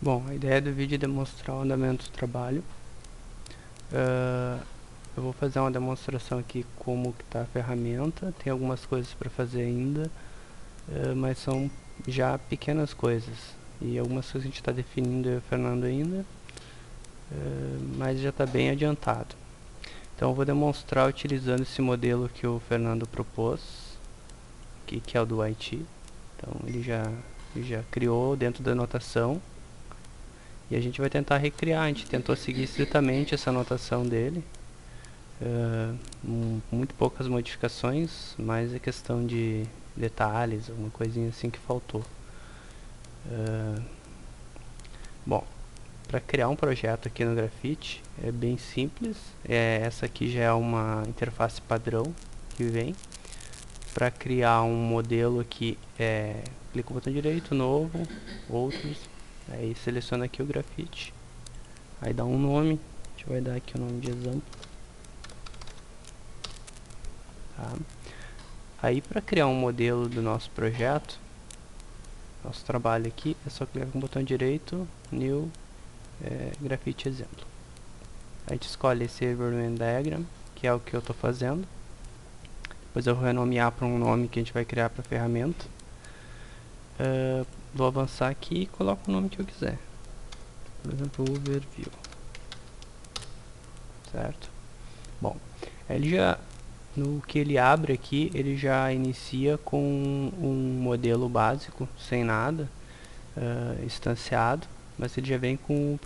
Bom, a ideia do vídeo é demonstrar o andamento do trabalho. Eu vou fazer uma demonstração aqui como que está a ferramenta. Tem algumas coisas para fazer ainda, mas são já pequenas coisas. E algumas coisas a gente está definindo, eu e o Fernando ainda, mas já está bem adiantado. Então eu vou demonstrar utilizando esse modelo que o Fernando propôs, que é o do IT. Então ele já criou dentro da notação. E a gente vai tentar recriar, a gente tentou seguir estritamente essa anotação dele, muito poucas modificações, mas é questão de detalhes, alguma coisinha assim que faltou. Bom, para criar um projeto aqui no Grafite é bem simples, essa aqui já é uma interface padrão que vem. Para criar um modelo aqui, clica o botão direito, novo, outros, aí seleciona aqui o Grafite, aí dá um nome, a gente vai dar aqui o nome de exemplo. Tá? Aí para criar um modelo do nosso projeto, nosso trabalho aqui, é só clicar com o botão direito, New, Grafite exemplo. A gente escolhe esse Environment Diagram, que é o que eu estou fazendo. Depois eu vou renomear para um nome que a gente vai criar para a ferramenta. Vou avançar aqui e coloco o nome que eu quiser. Por exemplo, Overview. Certo? Bom, ele já, no que ele abre aqui, ele já inicia com um modelo básico, sem nada, instanciado, mas ele já vem com o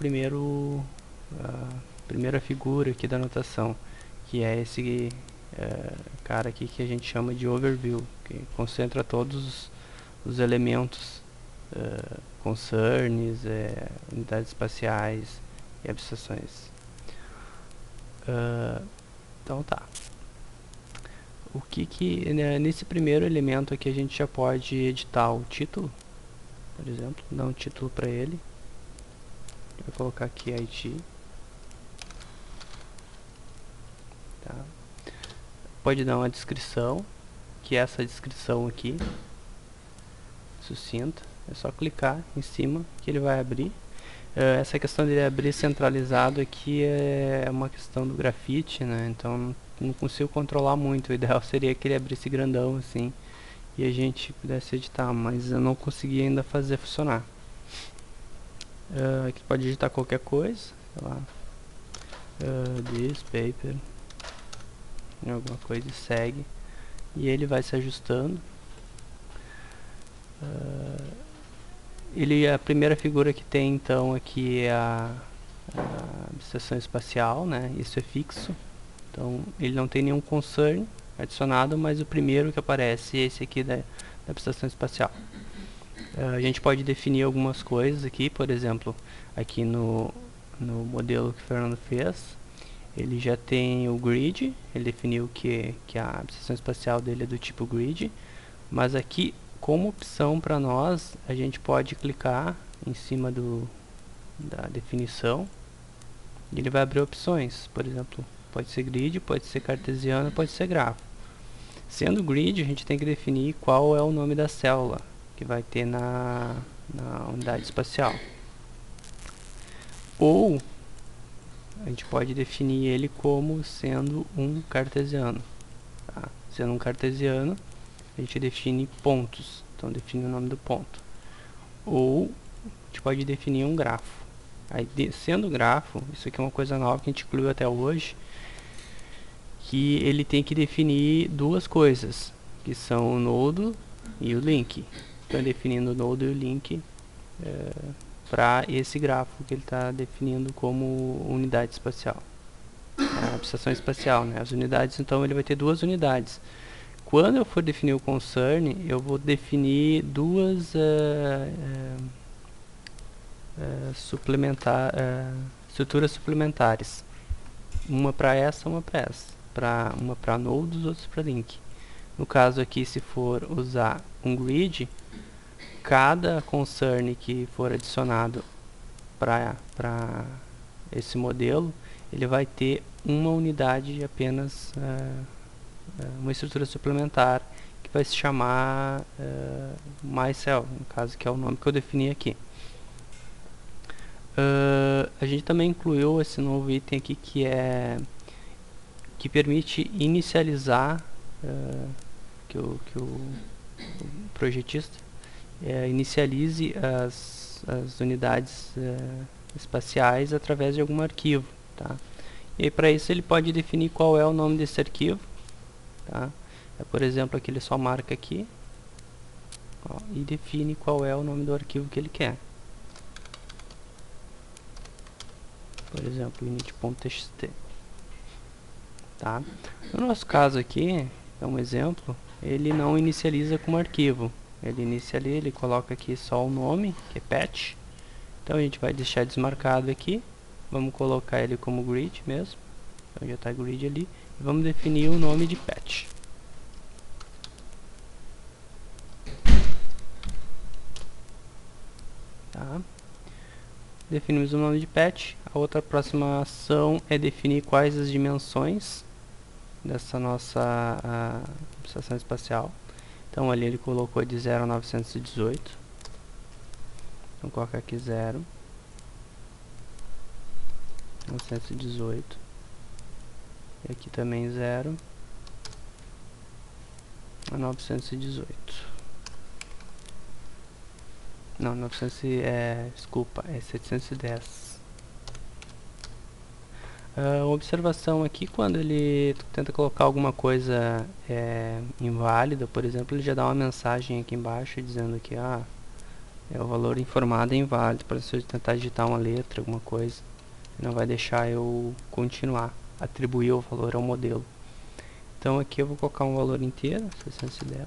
primeira figura aqui da anotação, que é esse cara aqui que a gente chama de Overview, que concentra todos os elementos, concerns, unidades espaciais e abstrações. Então tá. O que nesse primeiro elemento aqui a gente já pode editar o título, por exemplo, dar um título para ele. Vou colocar aqui IT. Tá. Pode dar uma descrição, que é essa descrição aqui, sucinta. É só clicar em cima que ele vai abrir. Essa questão de abrir centralizado aqui é uma questão do Grafite, né? Então não consigo controlar muito. O ideal seria que ele abrisse grandão assim e a gente pudesse editar, mas eu não consegui ainda fazer funcionar. Aqui pode digitar qualquer coisa, sei lá, this paper, alguma coisa e segue, e ele vai se ajustando. A primeira figura que tem então aqui é a abstração espacial, né? Isso é fixo, então ele não tem nenhum concern adicionado, mas o primeiro que aparece é esse aqui da abstração espacial. A gente pode definir algumas coisas aqui, por exemplo, aqui no modelo que o Fernando fez, ele já tem o grid, ele definiu que a abstração espacial dele é do tipo grid, mas aqui, como opção para nós, a gente pode clicar em cima da definição e ele vai abrir opções. Por exemplo, pode ser grid, pode ser cartesiano, pode ser grafo. Sendo grid, a gente tem que definir qual é o nome da célula que vai ter na unidade espacial. Ou a gente pode definir ele como sendo um cartesiano. Tá? Sendo um cartesiano, a gente define pontos, então define o nome do ponto. Ou a gente pode definir um grafo. Aí, sendo grafo, isso aqui é uma coisa nova que a gente incluiu até hoje, que ele tem que definir duas coisas, que são o nodo e o link. Então definindo o nodo e o link para esse grafo que ele está definindo como unidade espacial. A abstração espacial, né? As unidades, então ele vai ter duas unidades. Quando eu for definir o concern, eu vou definir duas estruturas suplementares. Uma para essa, uma para essa. Uma para nodes, outra para link. No caso aqui, se for usar um grid, cada concern que for adicionado para esse modelo, ele vai ter uma unidade apenas, uma estrutura suplementar que vai se chamar myCell, no caso que é o nome que eu defini aqui. A gente também incluiu esse novo item aqui que permite inicializar, que o projetista inicialize as unidades espaciais através de algum arquivo, tá? E aí, para isso ele pode definir qual é o nome desse arquivo, tá? Por exemplo, aqui ele só marca aqui, ó, e define qual é o nome do arquivo que ele quer. Por exemplo, init.txt, tá? No nosso caso aqui, é um exemplo, ele não inicializa como arquivo. Ele inicia ali, ele coloca aqui só o nome, que é patch. Então a gente vai deixar desmarcado aqui. Vamos colocar ele como grid mesmo. Então já está grid ali. E vamos definir o nome de patch. Tá? Definimos o nome de patch. A outra próxima ação é definir quais as dimensões dessa nossa estação espacial. Então ali ele colocou de 0 a 918. Vamos colocar aqui 0, 918. E aqui também 0 a 918. Não, 900 desculpa, é 710. Observação aqui, quando ele tenta colocar alguma coisa inválida, por exemplo, ele já dá uma mensagem aqui embaixo dizendo que o valor informado é inválido. Para se eu tentar digitar uma letra, alguma coisa, não vai deixar eu continuar, atribuir o valor ao modelo. Então aqui eu vou colocar um valor inteiro, 610.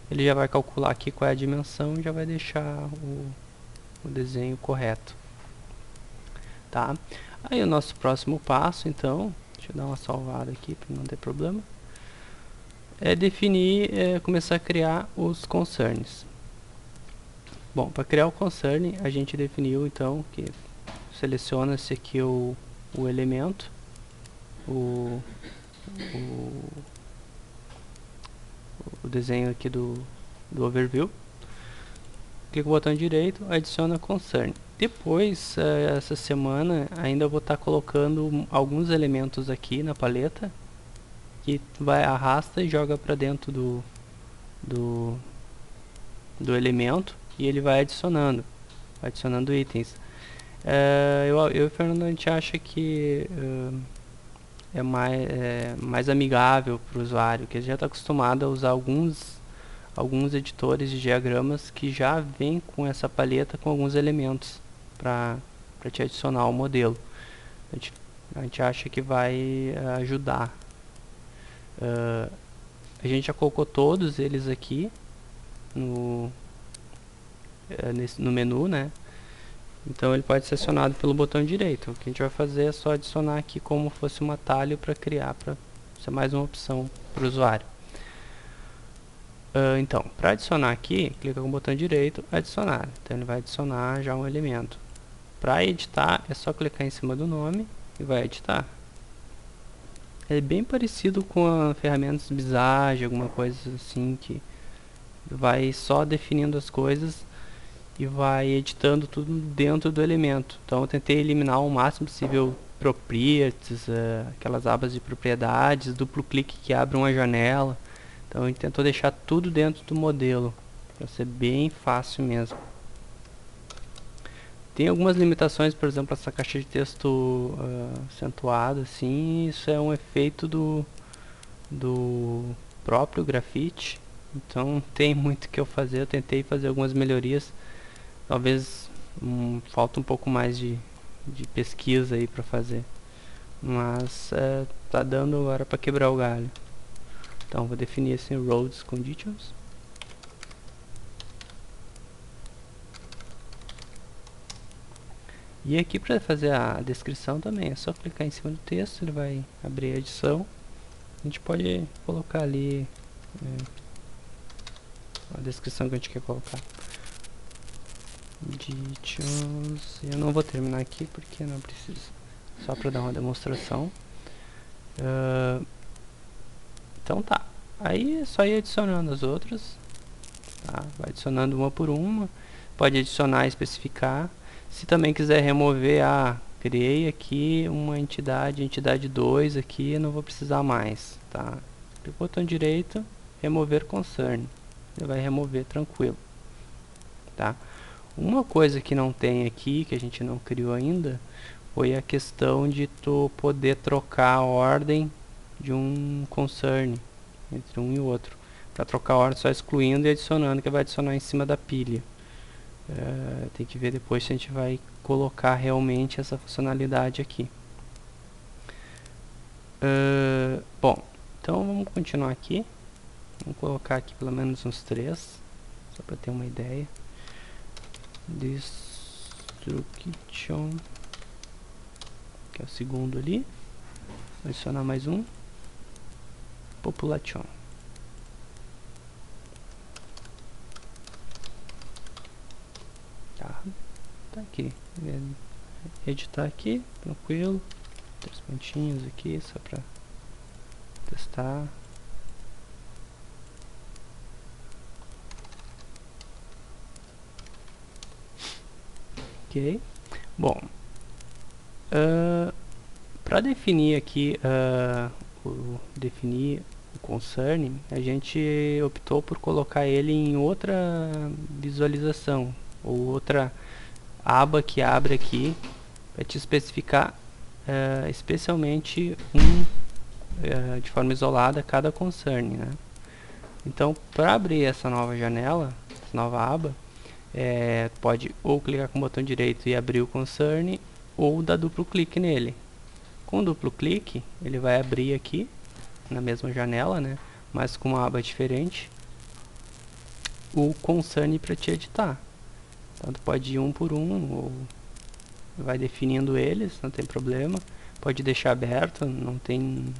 Ele já vai calcular aqui qual é a dimensão e já vai deixar o desenho correto, tá? Aí o nosso próximo passo, então, deixa eu dar uma salvada aqui para não ter problema, é definir, começar a criar os concerns. Bom, para criar o concern, a gente definiu então que seleciona-se aqui o elemento, o desenho aqui do overview, clica no botão direito, adiciona concern. Depois, essa semana, ainda vou estar colocando alguns elementos aqui na paleta, que vai arrasta e joga para dentro do elemento, e ele vai adicionando itens. Eu e o Fernando, a gente acha que é mais amigável para o usuário, que ele já está acostumado a usar alguns editores de diagramas que já vem com essa paleta com alguns elementos para te adicionar ao modelo. A gente acha que vai ajudar. A gente já colocou todos eles aqui no menu, né? Então ele pode ser acionado pelo botão direito. O que a gente vai fazer é só adicionar aqui como fosse um atalho para criar, para ser mais uma opção para o usuário. Então, para adicionar aqui, clica com o botão direito, adicionar. Então ele vai adicionar já um elemento. Para editar, é só clicar em cima do nome e vai editar. É bem parecido com a ferramenta de Visage, alguma coisa assim, que vai só definindo as coisas e vai editando tudo dentro do elemento. Então eu tentei eliminar o máximo possível properties, aquelas abas de propriedades, duplo clique que abre uma janela. Então a gente tentou deixar tudo dentro do modelo, para ser bem fácil mesmo. Tem algumas limitações, por exemplo, essa caixa de texto acentuada, assim, isso é um efeito do próprio Graphite. Então não tem muito o que eu fazer, eu tentei fazer algumas melhorias. Talvez falta um pouco mais de pesquisa aí para fazer, mas tá dando agora para quebrar o galho. Então vou definir assim roads conditions. E aqui para fazer a descrição também é só clicar em cima do texto, ele vai abrir a edição. A gente pode colocar ali a descrição que a gente quer colocar. Conditions. Eu não vou terminar aqui porque não precisa, só para dar uma demonstração. Então tá, aí é só ir adicionando as outras, tá? Vai adicionando uma por uma, pode adicionar e especificar. Se também quiser remover, criei aqui uma entidade 2 aqui, não vou precisar mais, tá? Botão direito, remover concern, ele vai remover tranquilo, tá? Uma coisa que não tem aqui, que a gente não criou ainda, foi a questão de tu poder trocar a ordem de um concern entre um e o outro. Para trocar a ordem só excluindo e adicionando, que vai adicionar em cima da pilha. Tem que ver depois se a gente vai colocar realmente essa funcionalidade aqui. Bom, então vamos continuar aqui. Vamos colocar aqui pelo menos uns 3, só para ter uma ideia. Destruction, que é o segundo ali. Vou adicionar mais um. Population. Tá aqui. Editar aqui, tranquilo. 3 pontinhos aqui, só para testar. Ok. Bom, para definir aqui definir o concern, a gente optou por colocar ele em outra visualização ou outra aba que abre aqui para te especificar especialmente de forma isolada cada concern, né? Então, para abrir essa nova janela, essa nova aba, pode ou clicar com o botão direito e abrir o concern, ou dar duplo clique nele. Com duplo clique, ele vai abrir aqui na mesma janela, né, mas com uma aba diferente, o concern para te editar. Então tu pode ir um por um, ou vai definindo eles, não tem problema. Pode deixar aberto, não tem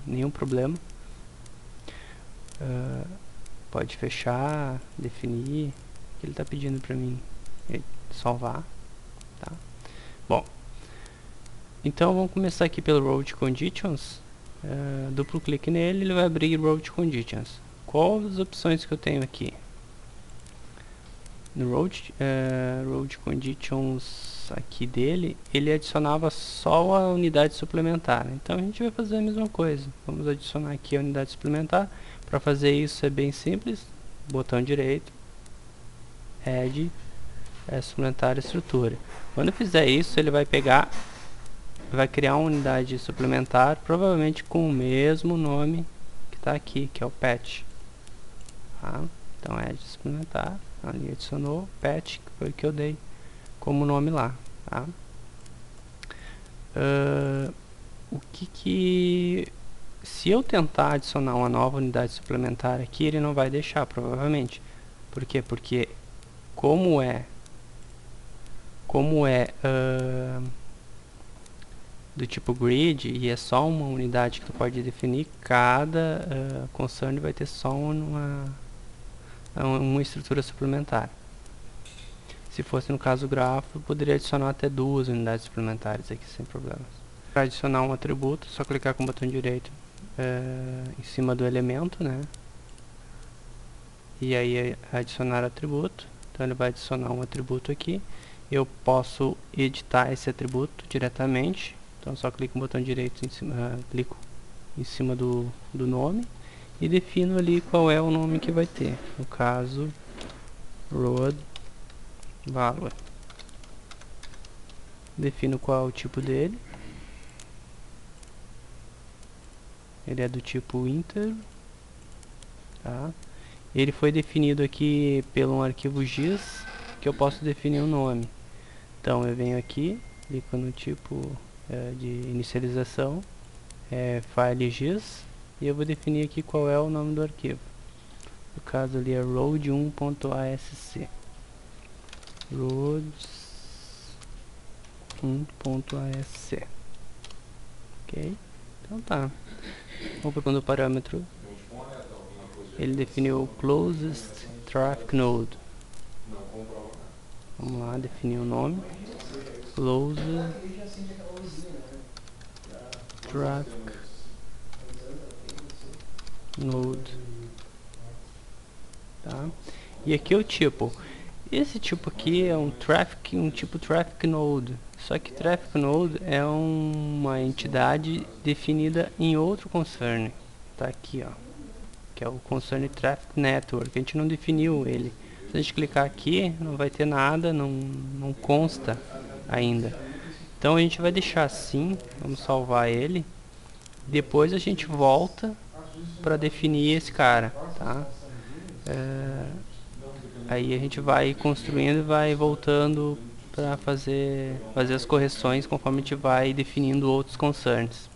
nenhum problema. Pode fechar, definir, o que ele está pedindo para mim salvar, tá? Bom, então vamos começar aqui pelo Road Conditions. Duplo clique nele, ele vai abrir Road Conditions. Quais as opções que eu tenho aqui? No Road Conditions aqui dele, ele adicionava só a unidade suplementar. Então a gente vai fazer a mesma coisa. Vamos adicionar aqui a unidade suplementar. Para fazer isso é bem simples. Botão direito, Add, suplementar estrutura. Quando fizer isso, ele vai pegar, vai criar uma unidade suplementar, provavelmente com o mesmo nome que está aqui, que é o patch. Tá? Então Add suplementar, ali adicionou patch, que foi o que eu dei como nome lá. Tá? Se eu tentar adicionar uma nova unidade suplementar aqui, ele não vai deixar, provavelmente. Por quê? Porque como é do tipo grid e é só uma unidade que tu pode definir, cada concern vai ter só uma estrutura suplementar. Se fosse no caso grafo, eu poderia adicionar até 2 unidades suplementares aqui sem problemas. Para adicionar um atributo, só clicar com o botão direito em cima do elemento, né? E aí adicionar atributo. Então ele vai adicionar um atributo aqui. Eu posso editar esse atributo diretamente. Então só clico no botão direito em cima, clico em cima do nome e defino ali qual é o nome que vai ter. No caso, road value. Defino qual é o tipo dele. Ele é do tipo integer, tá? Ele foi definido aqui pelo um arquivo GIS, que eu posso definir um nome. Então eu venho aqui, clico no tipo de inicialização, file GIS, e eu vou definir aqui qual é o nome do arquivo. No caso ali é road1.asc. roads1.asc. Ok? Então tá. Vamos para o segundo parâmetro. Ele definiu o closest traffic node. Vamos lá, definir o nome. Closest traffic node. Tá? E aqui o tipo. Esse tipo aqui é um tipo Traffic Node. Só que Traffic Node é uma entidade definida em outro concern. Tá aqui, ó, que é o Concern Traffic Network. A gente não definiu ele. Se a gente clicar aqui, não vai ter nada, não consta ainda. Então a gente vai deixar assim, vamos salvar ele. Depois a gente volta para definir esse cara, tá? Aí a gente vai construindo e vai voltando para fazer as correções conforme a gente vai definindo outros concerns.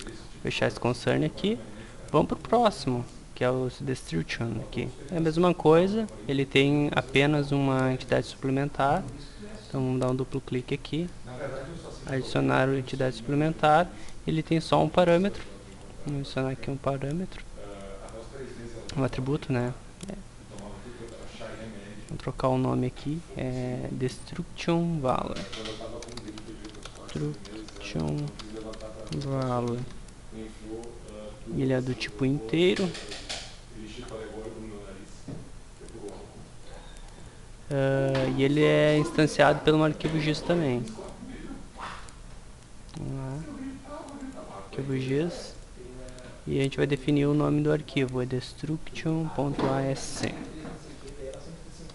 Vou fechar esse concern aqui. Vamos para o próximo, que é o Destruction aqui. É a mesma coisa, ele tem apenas uma entidade suplementar. Então vamos dar um duplo clique aqui. Adicionar a entidade suplementar. Ele tem só um parâmetro. Vamos adicionar aqui um parâmetro. Um atributo, né? Vou trocar o nome aqui, é Destruction Value. Destruction Value. Ele é do tipo inteiro. E ele é instanciado pelo arquivo GIS também. Vamos lá. Arquivo GIS. E a gente vai definir o nome do arquivo, é destruction.asc.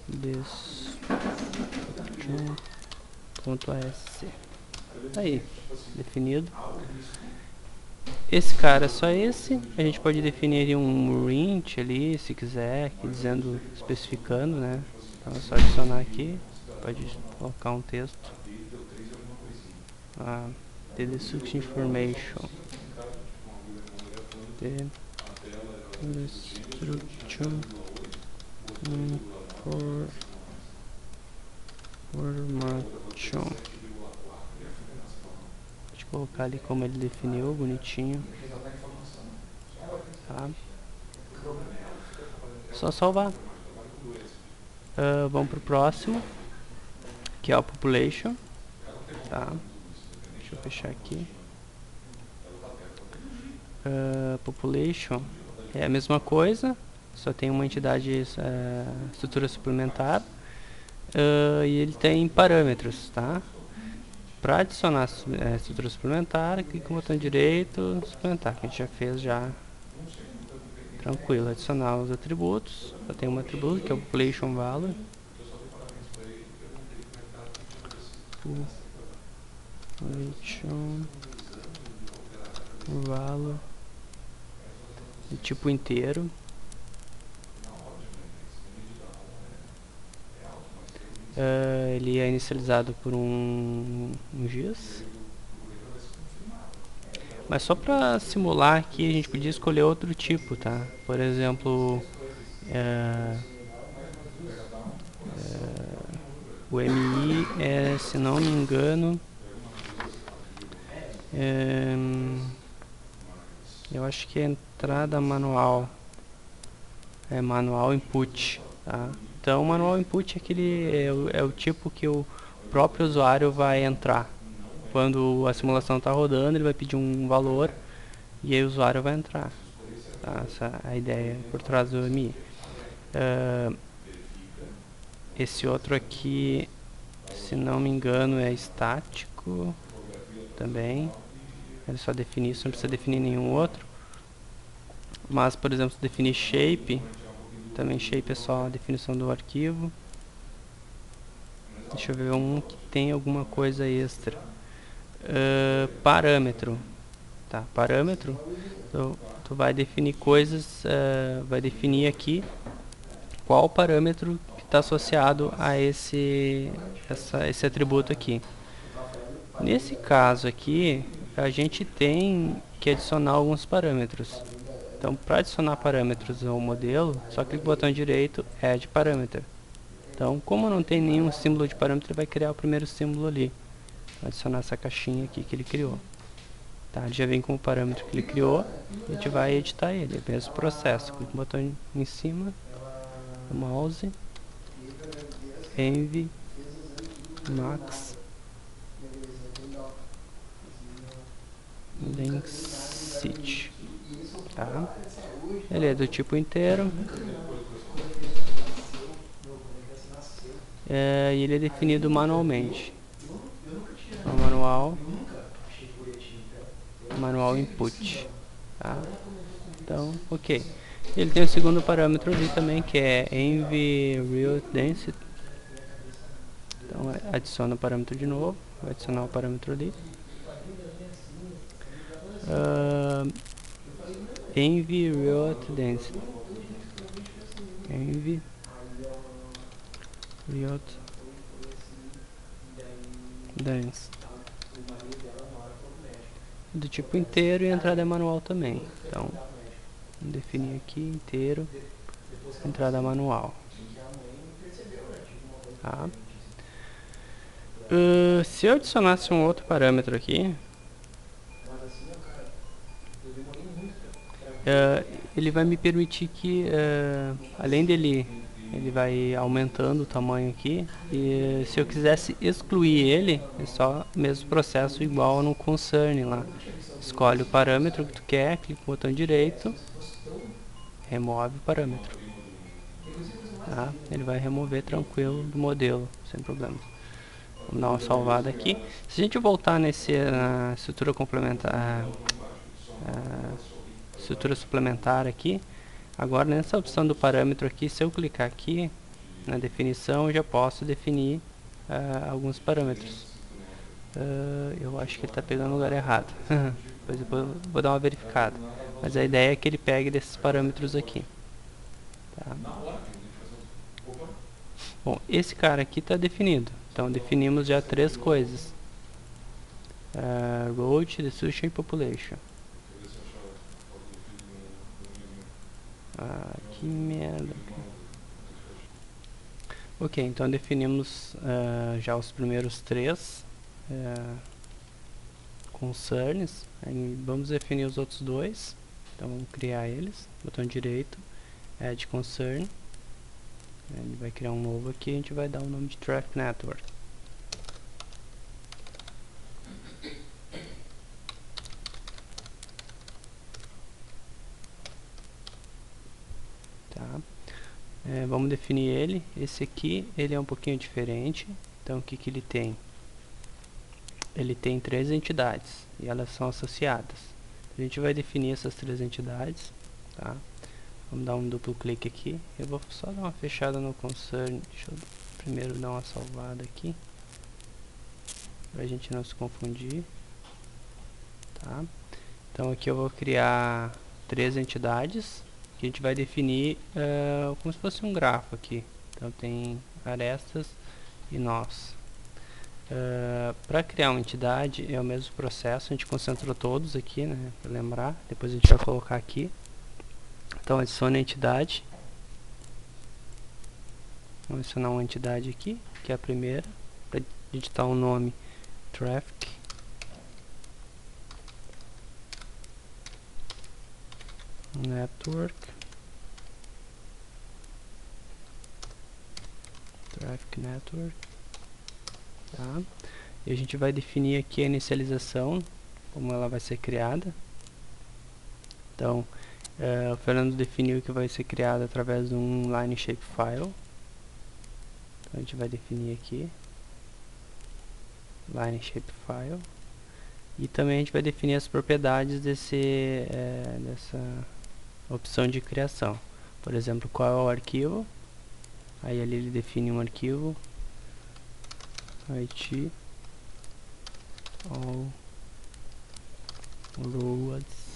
Destruction.asc. Aí, definido. Esse cara é só esse. A gente pode definir um int ali, se quiser, aqui dizendo, especificando, né? Então é só adicionar aqui. Pode colocar um texto. The destruction information. The destruction information. Deixa eu colocar ali como ele definiu, bonitinho. Tá. Só salvar. Vamos pro próximo, que é o population. Tá. Deixa eu fechar aqui. Population é a mesma coisa, só tem uma entidade estrutura suplementar. E ele tem parâmetros, tá? Para adicionar estrutura suplementar, clica no botão direito, suplementar, que a gente já fez já. Tranquilo, adicionar os atributos. Só tem um atributo que é o population value. Population value de tipo inteiro. Ele é inicializado por um GIS. Mas só para simular aqui, a gente podia escolher outro tipo, tá? Por exemplo, o MI é, se não me engano, eu acho que é entrada manual. É manual input, tá? Então, o manual input é é o tipo que o próprio usuário vai entrar. Quando a simulação está rodando, ele vai pedir um valor e aí o usuário vai entrar. Tá? Essa é a ideia por trás do MI. Esse outro aqui, se não me engano, é estático também. Ele só define isso, não precisa definir nenhum outro. Mas, por exemplo, se definir shape, também shape é só a definição do arquivo. Deixa eu ver um que tem alguma coisa extra. Parâmetro. Tá, parâmetro. Tu vai definir coisas, vai definir aqui qual parâmetro que está associado a esse atributo aqui. Nesse caso aqui, a gente tem que adicionar alguns parâmetros. Então, para adicionar parâmetros ao modelo, só clica no botão direito, Add Parameter. Então, como não tem nenhum símbolo de parâmetro, ele vai criar o primeiro símbolo ali. Vou adicionar essa caixinha aqui que ele criou. Tá, ele já vem com o parâmetro que ele criou, e a gente vai editar ele, é o mesmo processo. Clica no botão em cima, do mouse, Env, Max, Density. Tá? Ele é do tipo inteiro. e ele é definido manualmente. Então, manual input, tá? Então, ok. Ele tem o segundo parâmetro ali também, que é env real density. Então adiciona o parâmetro de novo, vai adicionar o parâmetro ali. Env real density. Env real density. Do tipo inteiro e a entrada é manual também. Então, vou definir aqui inteiro, entrada manual. Tá? Se eu adicionasse um outro parâmetro aqui, ele vai me permitir que, além dele, ele vai aumentando o tamanho aqui, e se eu quisesse excluir ele, é só o mesmo processo igual no concern lá. Escolhe o parâmetro que tu quer, clica no botão direito, remove o parâmetro. Tá? Ele vai remover tranquilo do modelo, sem problemas. Vamos dar uma salvada aqui. Se a gente voltar nesse estrutura complementar, estrutura suplementar aqui, agora nessa opção do parâmetro aqui, se eu clicar aqui na definição, eu já posso definir alguns parâmetros. Eu acho que ele está pegando o lugar errado. Depois eu vou dar uma verificada. Mas a ideia é que ele pegue desses parâmetros aqui. Tá? Bom, esse cara aqui está definido. Então definimos já três coisas. Road, Destruction e Population. Que merda. Ok, então definimos já os primeiros três concerns. Aí vamos definir os outros dois. Então vamos criar eles. Botão direito, Add Concern. Ele vai criar um novo aqui, a gente vai dar o nome de Traffic Network. Tá? Vamos definir ele. Esse aqui, ele é um pouquinho diferente. Então o que que ele tem? Ele tem três entidades e elas são associadas. A gente vai definir essas três entidades. Tá? Vamos dar um duplo clique aqui. Eu vou só dar uma fechada no concern. Deixa eu primeiro dar uma salvada aqui, para a gente não se confundir. Tá? Então aqui eu vou criar três entidades que a gente vai definir como se fosse um grafo aqui. Então tem arestas e nós. Para criar uma entidade é o mesmo processo, a gente concentrou todos aqui, né, para lembrar. Depois a gente vai colocar aqui. Então adicione a entidade. Vamos adicionar uma entidade aqui, que é a primeira, para digitar o nome Traffic Network. Traffic Network. Tá? E a gente vai definir aqui a inicialização, como ela vai ser criada. Então, o Fernando definiu que vai ser criada através de um line shapefile. Então a gente vai definir aqui line shapefile. E também a gente vai definir as propriedades dessa opção de criação. Por exemplo, qual é o arquivo. Aí ali ele define um arquivo. IT all roads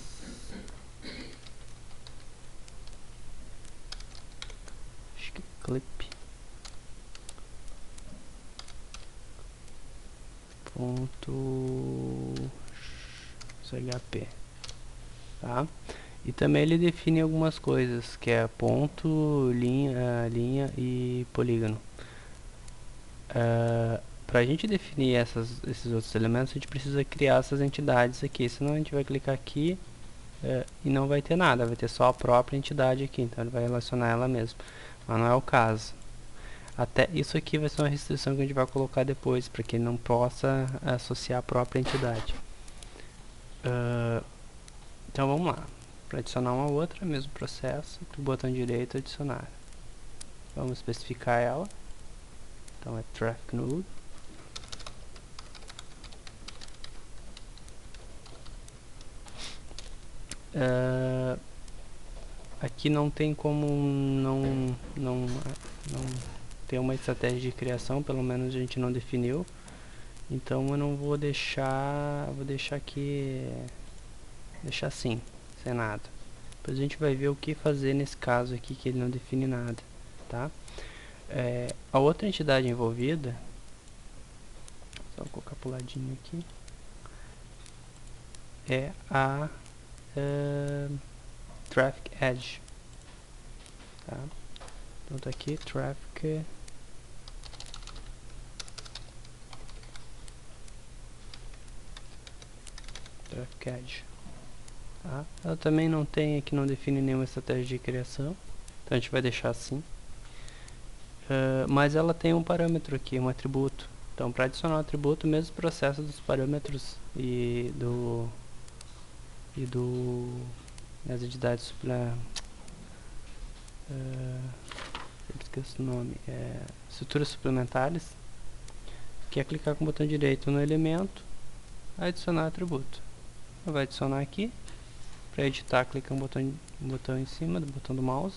clip ponto .php, tá? E também ele define algumas coisas, que é ponto, linha e polígono. Para a gente definir esses outros elementos, a gente precisa criar essas entidades aqui, senão a gente vai clicar aqui e não vai ter nada, vai ter só a própria entidade aqui, então ele vai relacionar ela mesmo, mas não é o caso. Até isso aqui vai ser uma restrição que a gente vai colocar depois, para que ele não possa associar a própria entidade. Então vamos lá, para adicionar uma outra, mesmo processo, o botão direito adicionar. Vamos especificar ela. Então é traffic node. Aqui não tem como não ter uma estratégia de criação, pelo menos a gente não definiu. Então eu não vou deixar, vou deixar aqui, deixar assim, sem nada. Depois a gente vai ver o que fazer nesse caso aqui que ele não define nada, tá? A outra entidade envolvida, só colocar pro ladinho aqui, é a Traffic Edge, tá? Então tá aqui Traffic Edge, tá? Ela também não tem aqui, não define nenhuma estratégia de criação, então a gente vai deixar assim. Mas ela tem um parâmetro aqui, um atributo. Então, para adicionar um atributo, o mesmo processo dos parâmetros e das entidades eu esqueço o nome, estruturas suplementares, que é clicar com o botão direito no elemento, adicionar atributo. Vai adicionar aqui, para editar, clica no botão em cima do botão do mouse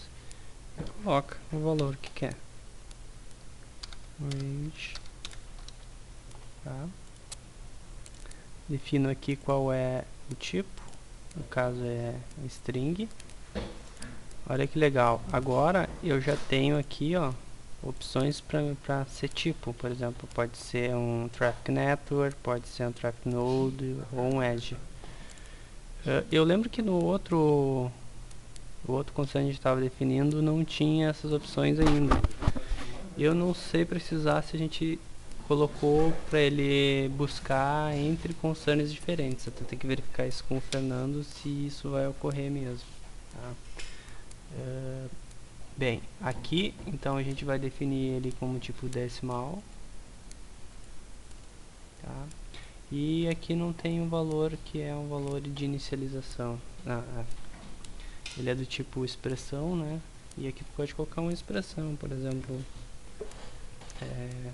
e coloca o valor que quer. Range, tá? Defino aqui qual é o tipo, no caso é string. Olha que legal, agora eu já tenho aqui, ó, opções para ser tipo. Por exemplo, pode ser um Traffic Network, pode ser um Traffic Node ou um Edge. Eu lembro que no outro conceito que a gente estava definindo não tinha essas opções ainda. Eu não sei precisar se a gente colocou para ele buscar entre concerns diferentes. Até tem que verificar isso com o Fernando se isso vai ocorrer mesmo, tá? Bem, aqui então a gente vai definir ele como tipo decimal, tá? E aqui não tem um valor que é um valor de inicialização. Ele é do tipo expressão, né? E aqui pode colocar uma expressão, por exemplo,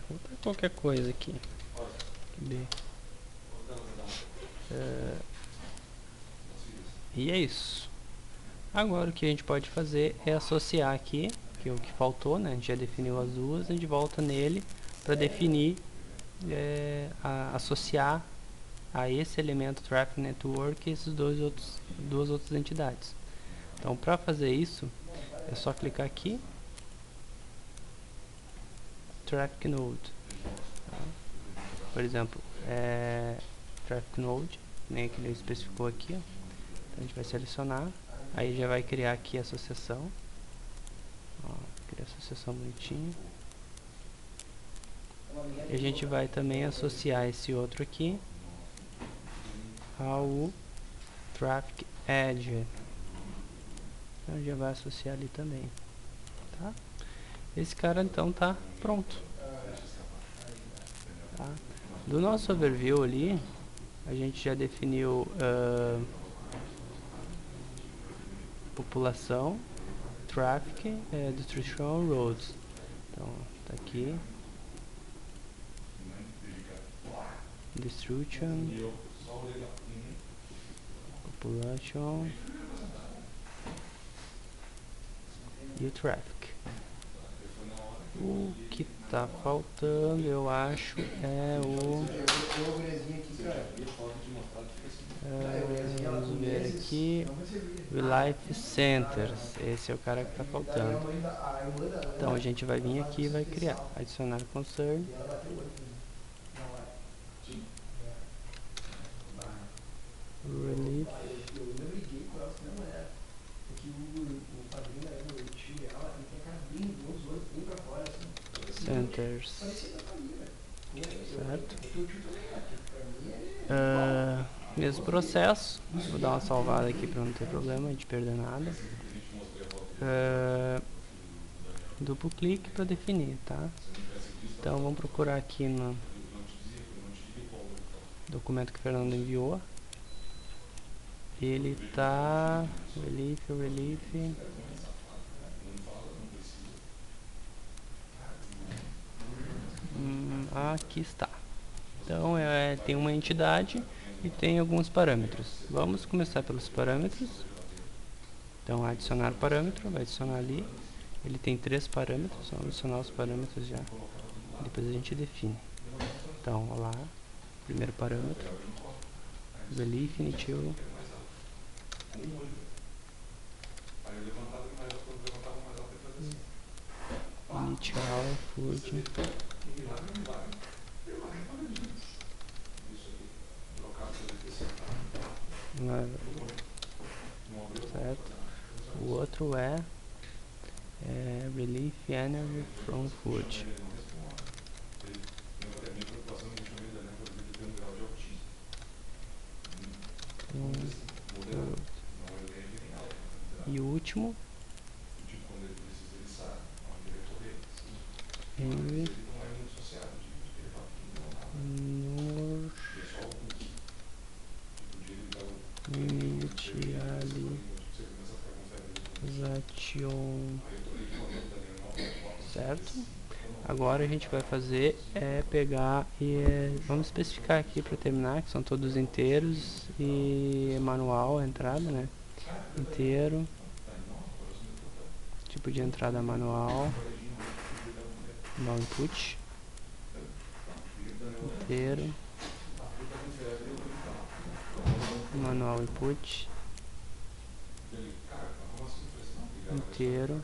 vou botar qualquer coisa aqui. B. E é isso. Agora o que a gente pode fazer é associar aqui, que é o que faltou, né? A gente já definiu as duas, a gente volta nele para definir, associar a esse elemento Traffic Network esses duas outras entidades. Então, para fazer isso, é só clicar aqui, Traffic Node, tá? Por exemplo, Traffic Node, nem que ele especificou aqui, ó. Então a gente vai selecionar, aí já vai criar aqui a associação, ó, criar a associação bonitinho. E a gente vai também associar esse outro aqui ao Traffic Edge. Então já vai associar ali também, tá? Esse cara então tá pronto, tá? Do nosso overview ali, a gente já definiu população, traffic, distribution, roads. Então tá aqui, distribution, population e o traffic. O que tá faltando, eu acho, é o... vamos ver aqui, Life Centers. Esse é o cara que tá faltando. Então a gente vai vir aqui e vai criar, adicionar concern. Relief. Centers. Certo? Mesmo processo. Vou dar uma salvada aqui para não ter problema de perder nada. Duplo clique para definir, tá? Então vamos procurar aqui no documento que o Fernando enviou. Ele tá relief. Aqui está. Então tem uma entidade e tem alguns parâmetros. Vamos começar pelos parâmetros. Então adicionar parâmetro, vai adicionar ali. Ele tem 3 parâmetros, vamos adicionar os parâmetros já. Depois a gente define. Então, olha lá, primeiro parâmetro, relief initial, initial food, certo? O outro é relief energy from food. E o último initialization, certo? Agora a gente vai fazer pegar e vamos especificar aqui para terminar que são todos inteiros e manual a entrada, né? Inteiro, tipo de entrada manual, no input, inteiro, manual input, inteiro,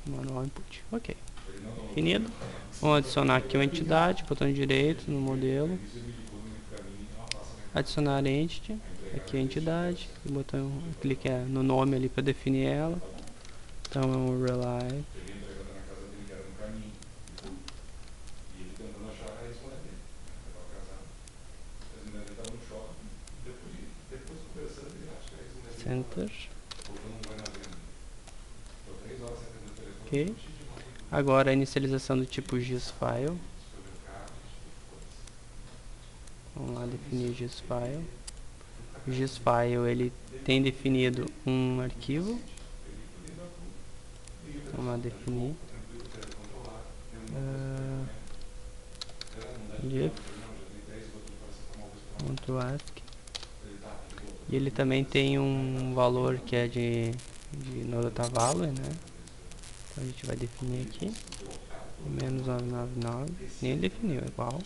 manual input. Ok, definido. Vamos adicionar aqui uma entidade, botão direito no modelo, adicionar entity, aqui a entidade, o botão clique no nome ali para definir ela. Então é um rely center. Ok. Agora a inicialização do tipo GISFile. Vamos lá definir GISFile. O GISFile ele tem definido um arquivo. Vamos lá definir. GIF.ask. E ele também tem um valor que é de no datavalue, né? Então a gente vai definir aqui. Menos 999. Nem definiu, é igual.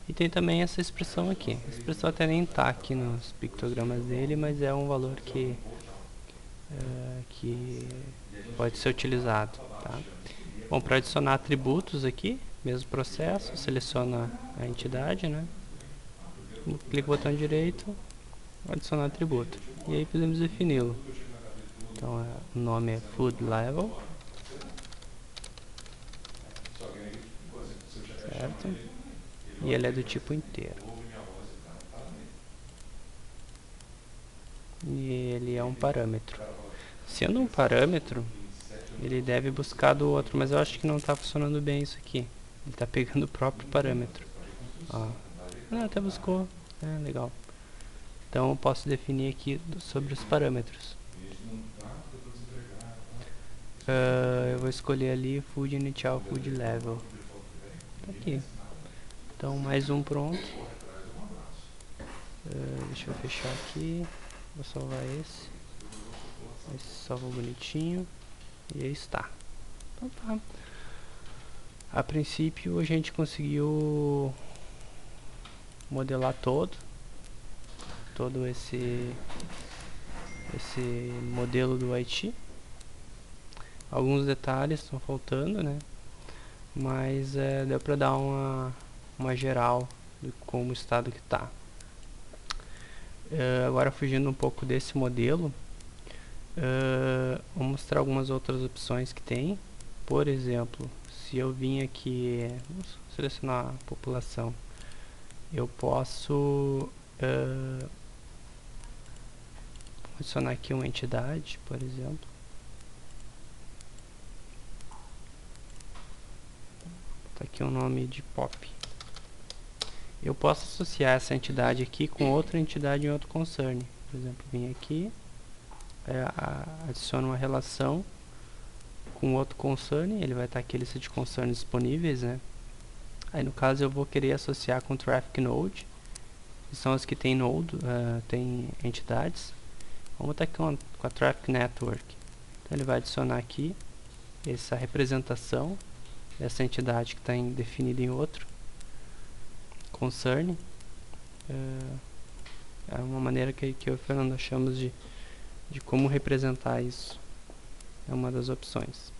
E tem também essa expressão aqui. A expressão até nem está aqui nos pictogramas dele, mas é um valor que pode ser utilizado. Tá? Bom, para adicionar atributos aqui, mesmo processo, seleciona a entidade, né? Clica no botão direito, adicionar atributo. E aí podemos defini-lo. Então o nome é food level. Certo? E ele é do tipo inteiro. E ele é um parâmetro. Sendo um parâmetro, ele deve buscar do outro, mas eu acho que não está funcionando bem isso aqui. Ele está pegando o próprio parâmetro. Ó. Até buscou. Legal. Então eu posso definir aqui sobre os parâmetros. Eu vou escolher ali food initial, food level. Tá aqui. Então mais um pronto. Deixa eu fechar aqui. Vou salvar esse. Esse salvou bonitinho. E aí está. Então tá. A princípio a gente conseguiu modelar todo esse modelo do Haiti. Alguns detalhes estão faltando, né? Mas deu para dar uma geral de como o estado que está. Agora fugindo um pouco desse modelo, vou mostrar algumas outras opções que tem. Por exemplo, se eu vim aqui, vamos selecionar a população, eu posso adicionar aqui uma entidade, por exemplo. Tá aqui o nome de pop. Eu posso associar essa entidade aqui com outra entidade em outro concern. Por exemplo, vim aqui, adiciono uma relação com outro concern, ele vai estar aqui a lista de concerns disponíveis, né? Aí no caso eu vou querer associar com Traffic Node, que são as que tem node, tem entidades. Vamos estar com a Traffic Network. Então ele vai adicionar aqui essa representação dessa entidade que está definida em outro concern. É uma maneira que eu e o Fernando achamos de como representar isso. É uma das opções.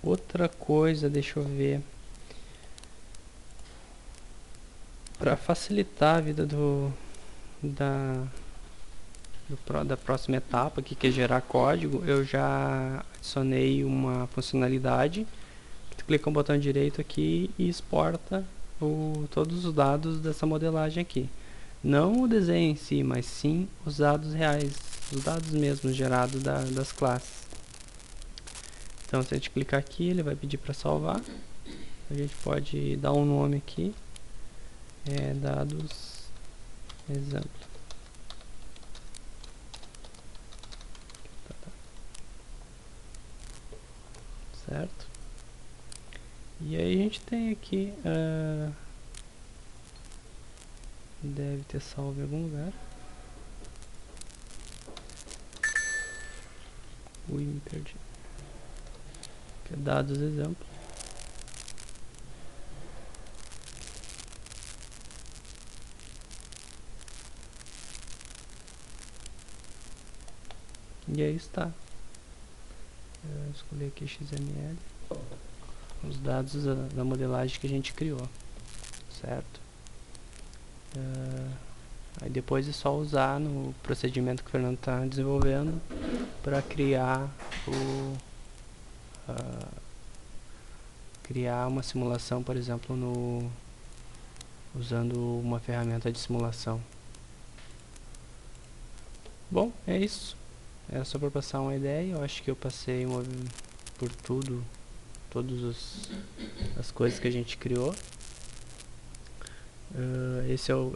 Outra coisa, deixa eu ver. Para facilitar a vida da próxima etapa, que é gerar código, eu já adicionei uma funcionalidade que tu clica no botão direito aqui e exporta todos os dados dessa modelagem aqui. Não o desenho em si, mas sim os dados reais, os dados mesmos gerados das classes. Então se a gente clicar aqui, ele vai pedir para salvar. A gente pode dar um nome aqui, dados exemplo. Certo? E aí a gente tem aqui, deve ter salvo em algum lugar. Ui, me perdi. Aqui é dados exemplo. E aí está. Eu escolhi aqui XML. Os dados da modelagem que a gente criou. Certo? Aí depois é só usar no procedimento que o Fernando está desenvolvendo para criar criar uma simulação, por exemplo, usando uma ferramenta de simulação. Bom, é isso. Era só para passar uma ideia. Eu acho que eu passei por todas as coisas que a gente criou. Esse é o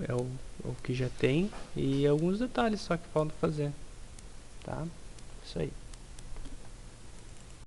que já tem, e alguns detalhes só que falta fazer, tá? Isso aí.